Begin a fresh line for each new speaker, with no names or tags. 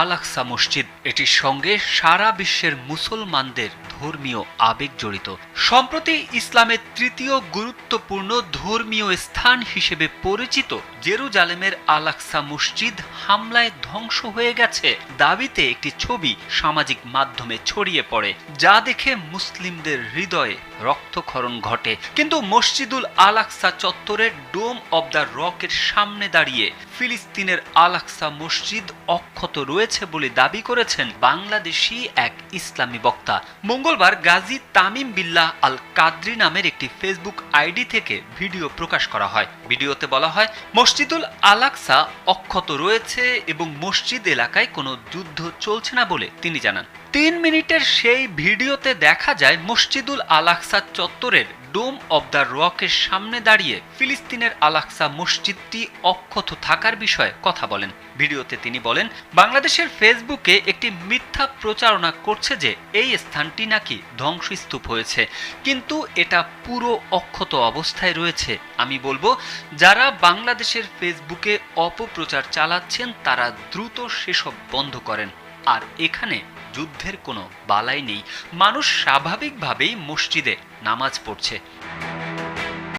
আল আকসা মসজিদ, এটির সঙ্গে সারা বিশ্বের মুসলমানদের ধর্মীয় আবেগ জড়িত। সম্প্রতি ইসলামের তৃতীয় গুরুত্বপূর্ণ ধর্মীয় স্থান হিসেবে পরিচিত জেরুজালেমের আল আকসা মসজিদ হামলায় ধ্বংস হয়ে গেছে দাবিতে একটি ছবি সামাজিক মাধ্যমে ছড়িয়ে পড়ে, যা দেখে মুসলিমদের হৃদয়ে রক্তক্ষরণ ঘটে। কিন্তু মসজিদুল আল আকসা চত্বরের ডোম অব দ্য রকের সামনে দাঁড়িয়ে ফিলিস্তিনের আল আকসা মসজিদ অক্ষত রয়েছে বলে দাবি করেছেন বাংলাদেশি এক ইসলামী বক্তা। মঙ্গলবার গাজী তামিম বিল্লাহ আল কাদরি নামের একটি ফেসবুক আইডি থেকে ভিডিও প্রকাশ করা হয়। ভিডিওতে বলা হয়, মসজিদুল আল আকসা অক্ষত রয়েছে এবং মসজিদ এলাকায় কোনো যুদ্ধ চলছে না বলে তিনি জানান। ৩ মিনিটের সেই ভিডিওতে দেখা যায় মসজিদুল আল আকসা চত্বরের ডোম অব দ্য রকের সামনে দাঁড়িয়ে ফিলিস্তিনের আল আকসা মসজিদটি অক্ষত থাকার বিষয়ে কথা বলেন। ভিডিওতে তিনি বলেন, বাংলাদেশের ফেসবুকে একটি মিথ্যা প্রচারণা করছে যে এই স্থানটি নাকি ধ্বংসস্তূপ হয়েছে, কিন্তু এটা পুরো অক্ষত অবস্থায় রয়েছে। আমি বলবো, যারা বাংলাদেশের ফেসবুকে অপপ্রচার চালাচ্ছেন তারা দ্রুত সেসব বন্ধ করেন। আর এখানে যুদ্ধের কোনো বালাই নেই, মানুষ স্বাভাবিকভাবেই মসজিদে নামাজ পড়ছে।